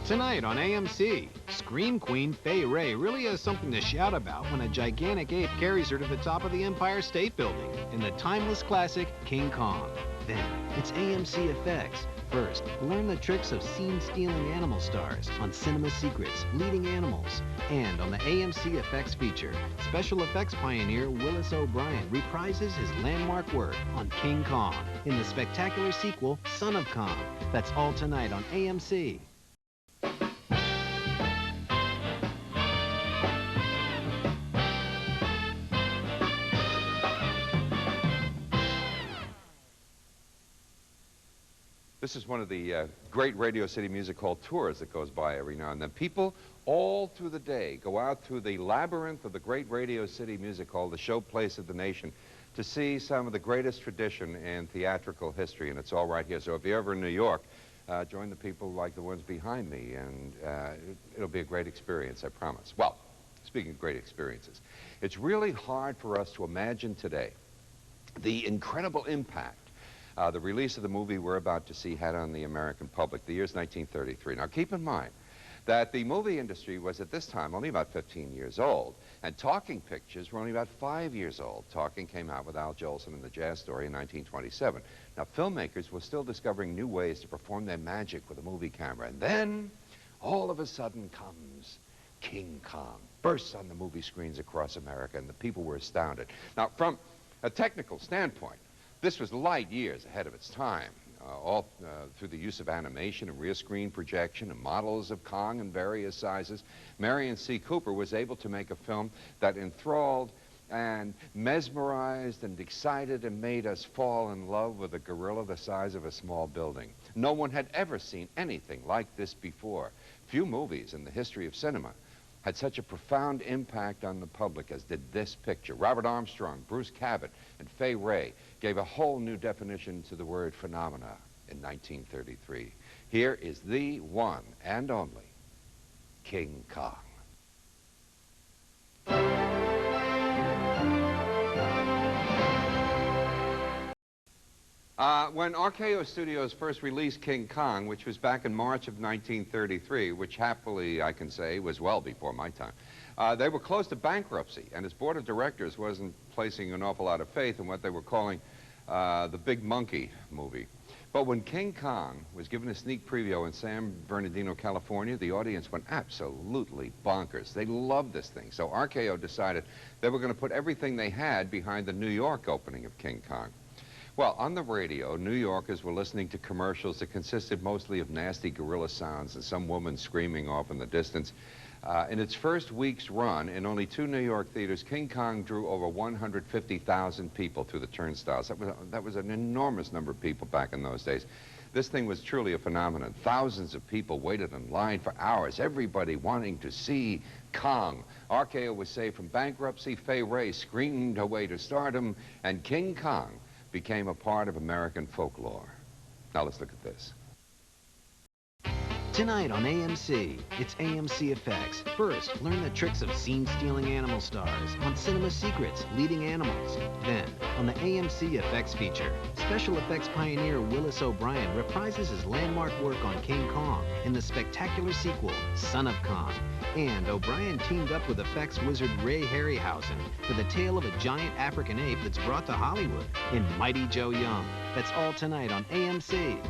Tonight on AMC, Scream Queen Fay Wray really has something to shout about when a gigantic ape carries her to the top of the Empire State Building in the timeless classic King Kong. Then, it's AMC Effects. First, learn the tricks of scene-stealing animal stars on Cinema Secrets, Leading Animals. And on the AMC Effects feature, special effects pioneer Willis O'Brien reprises his landmark work on King Kong in the spectacular sequel, Son of Kong. That's all tonight on AMC. This is one of the great Radio City Music Hall tours that goes by every now and then. People all through the day go out through the labyrinth of the great Radio City Music Hall, the showplace of the nation, to see some of the greatest tradition in theatrical history, and it's all right here. So if you're ever in New York, join the people like the ones behind me, and it'll be a great experience, I promise. Well, speaking of great experiences, it's really hard for us to imagine today the incredible impact the release of the movie we're about to see had on the American public. The year's 1933. Now, keep in mind that the movie industry was at this time only about 15 years old, and talking pictures were only about 5 years old. Talking came out with Al Jolson and the Jazz Story in 1927. Now, filmmakers were still discovering new ways to perform their magic with a movie camera, and then, all of a sudden comes King Kong, bursts on the movie screens across America, and the people were astounded. Now, from a technical standpoint, this was light years ahead of its time, all through the use of animation and rear screen projection and models of Kong in various sizes. Marion C. Cooper was able to make a film that enthralled and mesmerized and excited and made us fall in love with a gorilla the size of a small building. No one had ever seen anything like this before. Few movies in the history of cinema had such a profound impact on the public as did this picture. Robert Armstrong, Bruce Cabot, and Fay Wray gave a whole new definition to the word phenomena in 1933. Here is the one and only King Kong. When RKO Studios first released King Kong, which was back in March of 1933, which happily I can say was well before my time, they were close to bankruptcy, and its board of directors wasn't placing an awful lot of faith in what they were calling the Big Monkey movie. But when King Kong was given a sneak preview in San Bernardino, California, the audience went absolutely bonkers. They loved this thing. So RKO decided they were going to put everything they had behind the New York opening of King Kong. Well, on the radio, New Yorkers were listening to commercials that consisted mostly of nasty gorilla sounds and some woman screaming off in the distance. In its first week's run, in only 2 New York theaters, King Kong drew over 150,000 people through the turnstiles. That was an enormous number of people back in those days. This thing was truly a phenomenon. Thousands of people waited in line for hours, everybody wanting to see Kong. RKO was saved from bankruptcy, Fay Wray screamed her way to stardom, and King Kong became a part of American folklore. Now let's look at this. Tonight on AMC, it's AMC Effects. First, learn the tricks of scene-stealing animal stars on Cinema Secrets, Leading Animals. Then, on the AMC Effects feature, special effects pioneer Willis O'Brien reprises his landmark work on King Kong in the spectacular sequel, Son of Kong. And O'Brien teamed up with effects wizard Ray Harryhausen for the tale of a giant African ape that's brought to Hollywood in Mighty Joe Young. That's all tonight on AMC.